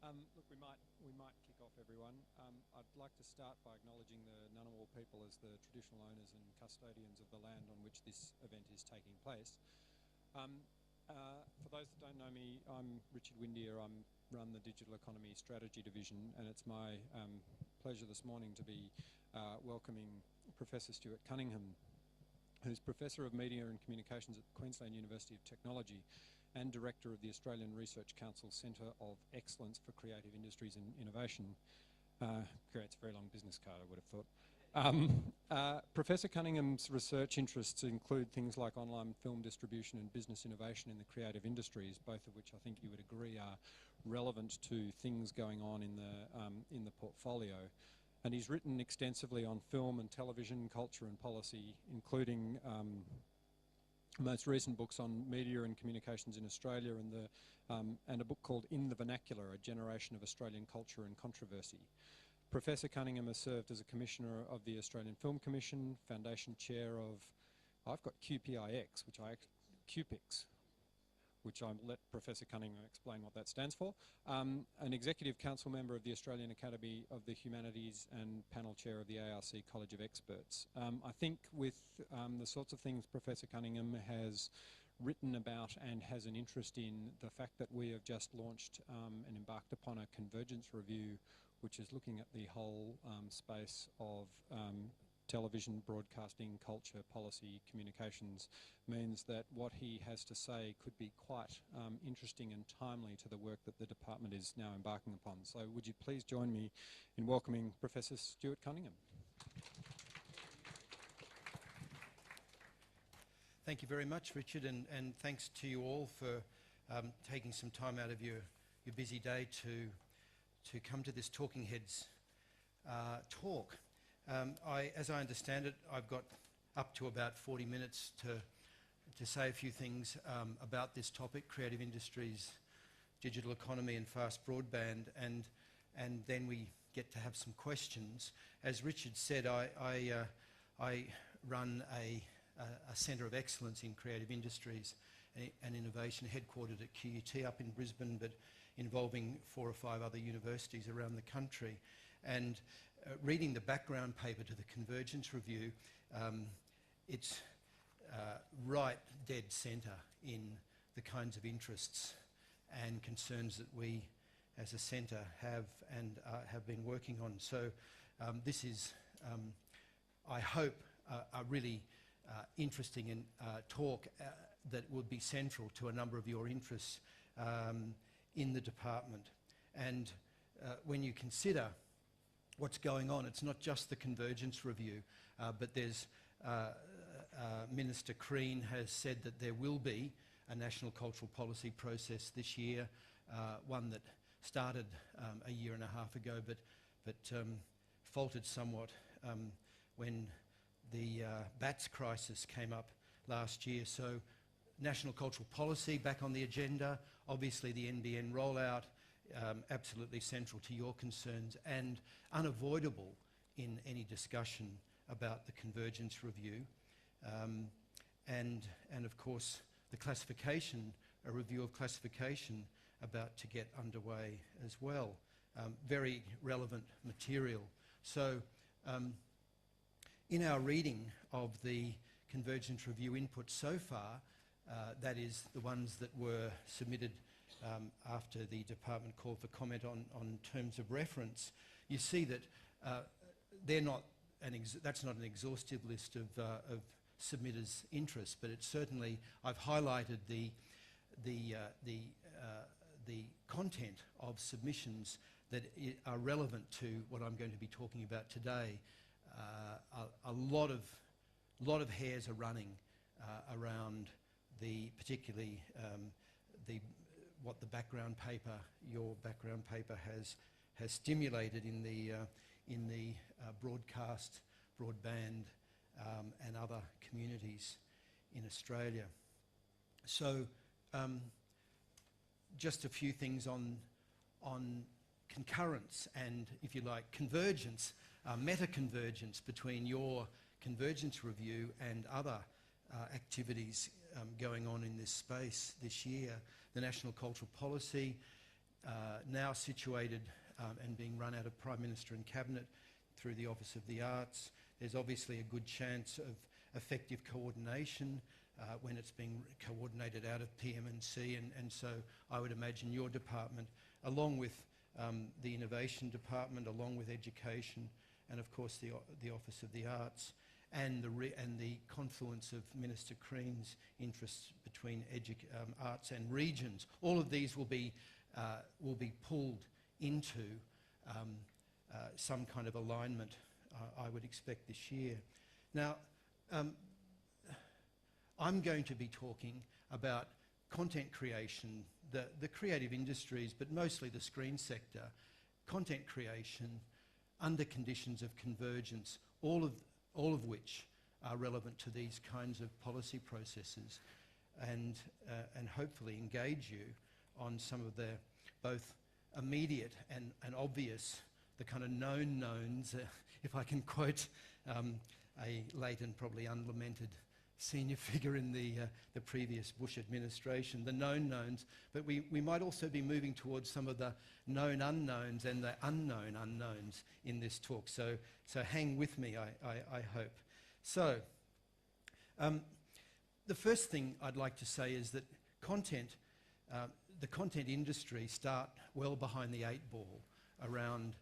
Look, we might kick off, everyone. I'd like to start by acknowledging the Ngunnawal people as the traditional owners and custodians of the land on which this event is taking place. For those that don't know me, I'm Richard Windier. I run the Digital Economy Strategy Division, and it's my pleasure this morning to be welcoming Professor Stuart Cunningham, who's Professor of Media and Communications at Queensland University of Technology and Director of the Australian Research Council Centre of Excellence for Creative Industries and Innovation. Creates a very long business card, I would have thought. Professor Cunningham's research interests include things like online film distribution and business innovation in the creative industries, both of which I think you would agree are relevant to things going on in the portfolio. And he's written extensively on film and television, culture and policy, including most recent books on media and communications in Australia and a book called In the Vernacular, A Generation of Australian Culture and Controversy. Professor Cunningham has served as a Commissioner of the Australian Film Commission, Foundation Chair of, I've got QPIX, QPIX, which I'll let Professor Cunningham explain what that stands for, an Executive Council member of the Australian Academy of the Humanities and panel chair of the ARC College of Experts. I think with the sorts of things Professor Cunningham has written about and has an interest in, the fact that we have just launched and embarked upon a convergence review which is looking at the whole space of television, broadcasting, culture, policy, communications, means that what he has to say could be quite interesting and timely to the work that the department is now embarking upon. So would you please join me in welcoming Professor Stuart Cunningham. Thank you very much, Richard, and thanks to you all for taking some time out of your busy day to come to this Talking Heads talk. As I understand it, I've got up to about 40 minutes to say a few things about this topic, creative industries, digital economy and fast broadband, and then we get to have some questions. As Richard said, I run a centre of excellence in creative industries and innovation headquartered at QUT up in Brisbane, but involving 4 or 5 other universities around the country. And reading the background paper to the Convergence Review, it's right dead centre in the kinds of interests and concerns that we as a centre have and have been working on. So this is, I hope, a really interesting and talk that will be central to a number of your interests in the department. And when you consider what's going on, it's not just the Convergence Review, but there's Minister Crean has said that there will be a national cultural policy process this year, one that started a year and a half ago, but faltered somewhat when the BATS crisis came up last year. So national cultural policy back on the agenda, obviously the NBN rollout, absolutely central to your concerns and unavoidable in any discussion about the Convergence Review. And of course the classification, a review of classification about to get underway as well. Very relevant material. So in our reading of the Convergence Review input so far, that is the ones that were submitted after the department called for comment on terms of reference, you see that that's not an exhaustive list of submitters' interests, but it's certainly, I've highlighted the content of submissions that are relevant to what I'm going to be talking about today. A lot of hairs are running around particularly what the background paper, your background paper has stimulated in the broadcast, broadband and other communities in Australia. So just a few things on concurrence and, if you like, convergence, meta-convergence between your Convergence Review and other activities going on in this space this year. The National Cultural Policy, now situated and being run out of Prime Minister and Cabinet through the Office of the Arts. There's obviously a good chance of effective coordination when it's being coordinated out of PMNC, and so I would imagine your department, along with the Innovation Department, along with Education, and of course the Office of the Arts, and the confluence of Minister Crean's interests between arts and regions. All of these will be pulled into some kind of alignment, I would expect this year. Now, I'm going to be talking about content creation, the creative industries, but mostly the screen sector, content creation under conditions of convergence, all of which are relevant to these kinds of policy processes, and hopefully engage you on some of the both immediate and obvious, the kind of known knowns, if I can quote a late and probably unlamented senior figure in the previous Bush administration, the known knowns, but we might also be moving towards some of the known unknowns and the unknown unknowns in this talk. So hang with me, I hope. So the first thing I'd like to say is that the content industry start well behind the 8 ball around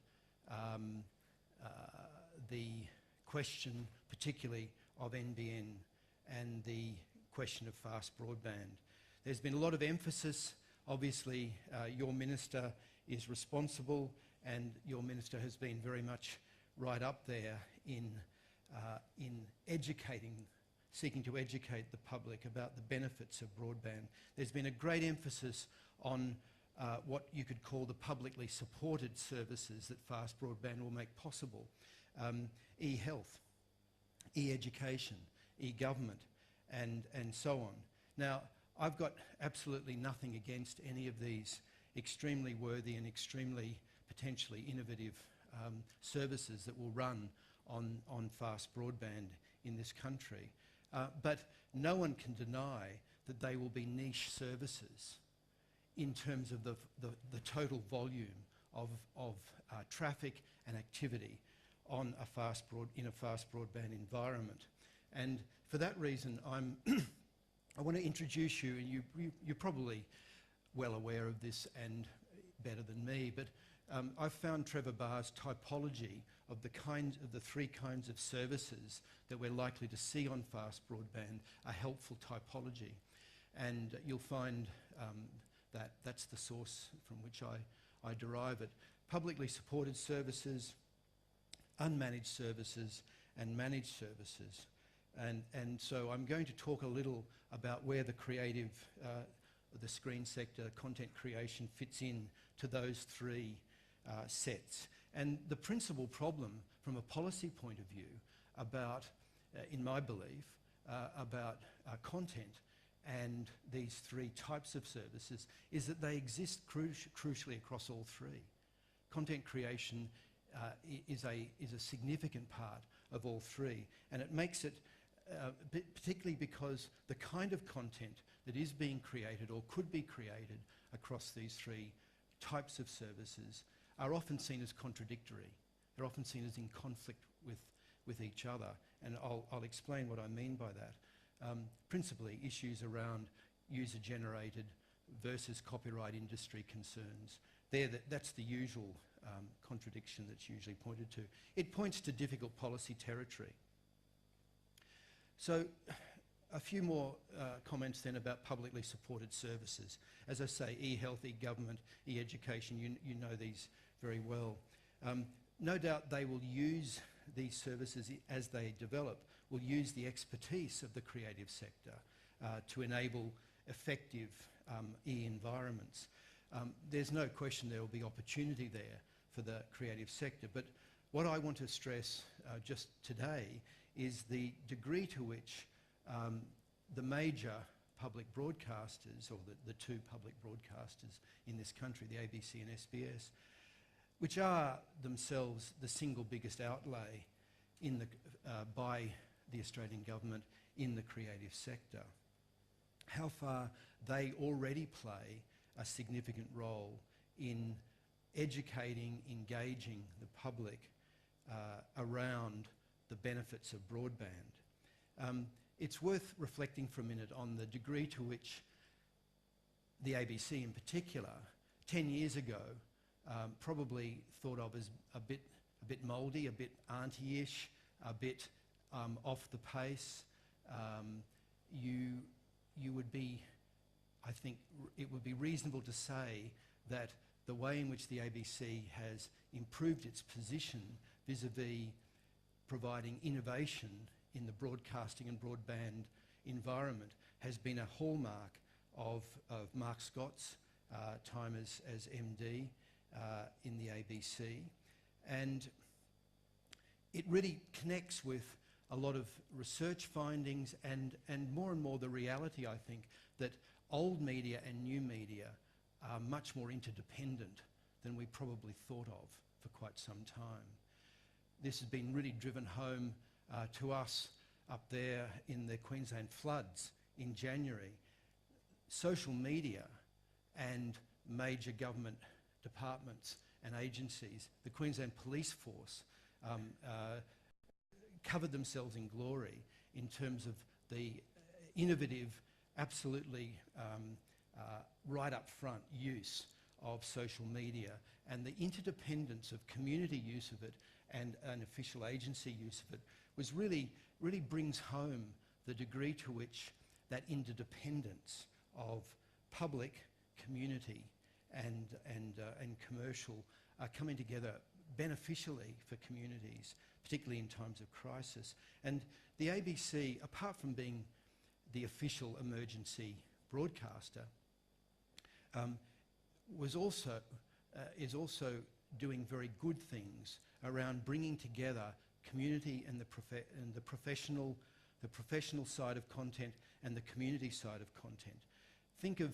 the question, particularly of NBN and the question of fast broadband. There's been a lot of emphasis. Obviously, your minister is responsible, and your minister has been very much right up there in seeking to educate the public about the benefits of broadband. There's been a great emphasis on what you could call the publicly supported services that fast broadband will make possible. E-health, e-education, e-government, and so on. Now, I've got absolutely nothing against any of these extremely worthy and extremely potentially innovative services that will run on fast broadband in this country. But no one can deny that they will be niche services in terms of the total volume of traffic and activity on in a fast broadband environment. And for that reason, I want to introduce you, and you're probably well aware of this and better than me, but I've found Trevor Barr's typology of the 3 kinds of services that we're likely to see on fast broadband a helpful typology. And you'll find that that's the source from which I derive it. Publicly supported services, unmanaged services, and managed services. And so I'm going to talk a little about where the creative, the screen sector, content creation fits in to those 3 sets. And the principal problem from a policy point of view about, in my belief, about content and these 3 types of services is that they exist crucially across all 3. Content creation is a significant part of all 3, and it makes it particularly because the kind of content that is being created or could be created across these 3 types of services are often seen as contradictory. They're often seen as in conflict with each other, and I'll explain what I mean by that. Principally issues around user-generated versus copyright industry concerns. That's the usual contradiction that's usually pointed to. It points to difficult policy territory. So a few more comments then about publicly supported services. As I say, e-health, e-government, e-education, you know these very well. No doubt they will use these services as they develop, will use the expertise of the creative sector to enable effective e-environments. There's no question there will be opportunity there for the creative sector, but what I want to stress just today is the degree to which the major public broadcasters, or the 2 public broadcasters in this country, the ABC and SBS, which are themselves the single biggest outlay by the Australian government in the creative sector, how far they already play a significant role in educating, engaging the public around the benefits of broadband. It's worth reflecting for a minute on the degree to which the ABC in particular, 10 years ago, probably thought of as a bit mouldy, a bit auntie-ish, a bit off the pace. You would be, I think, it would be reasonable to say that the way in which the ABC has improved its position vis-a-vis providing innovation in the broadcasting and broadband environment has been a hallmark of Mark Scott's time as MD in the ABC. And it really connects with a lot of research findings and more the reality, I think, that old media and new media are much more interdependent than we probably thought of for quite some time. This has been really driven home to us up there in the Queensland floods in January. Social media and major government departments and agencies, the Queensland Police Force, covered themselves in glory in terms of the innovative, absolutely right up front use of social media and the interdependence of community use of it and an official agency use of it was really brings home the degree to which that interdependence of public, community and commercial are coming together beneficially for communities, particularly in times of crisis. And the ABC, apart from being the official emergency broadcaster, is also doing very good things around bringing together community and the professional side of content and the community side of content. Think of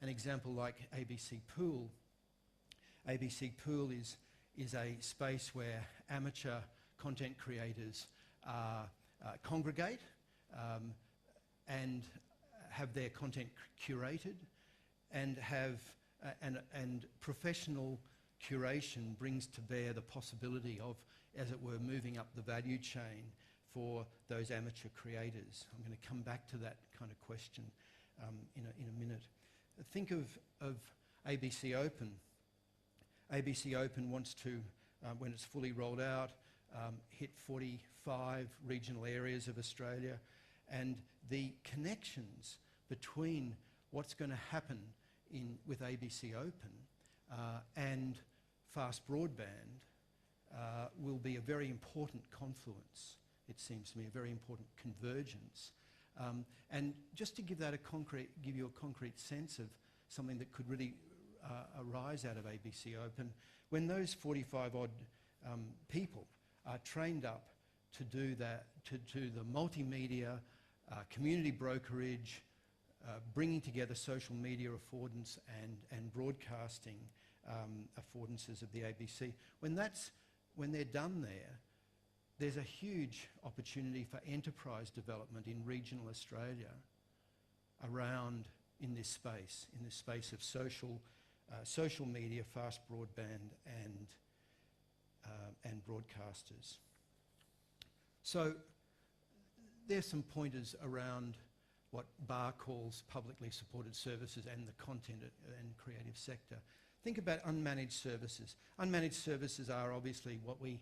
an example like ABC Pool. ABC Pool is a space where amateur content creators congregate and have their content curated, and professional curation brings to bear the possibility of, as it were, moving up the value chain for those amateur creators. I'm going to come back to that kind of question in a minute. Think of ABC Open. ABC Open wants to, when it's fully rolled out, hit 45 regional areas of Australia, and the connections between what's going to happen with ABC Open and fast broadband will be a very important confluence, it seems to me, a very important convergence. And just to give you a concrete sense of something that could really arise out of ABC Open, when those 45 odd people are trained up to do that, to do the multimedia, community brokerage, bringing together social media affordance and broadcasting affordances of the ABC, when they're done there, there's a huge opportunity for enterprise development in regional Australia around in this space of social media, fast broadband and broadcasters. So there's some pointers around what Barr calls publicly supported services and the content and creative sector. Think about unmanaged services. Unmanaged services are obviously what we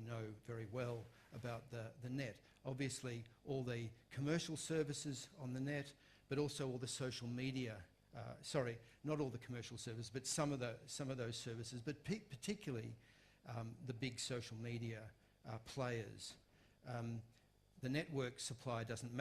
know very well about the net. Obviously, all the commercial services on the net, but also all the social media. Sorry, not all the commercial services, but some of those services, but particularly the big social media players. The network supply doesn't matter.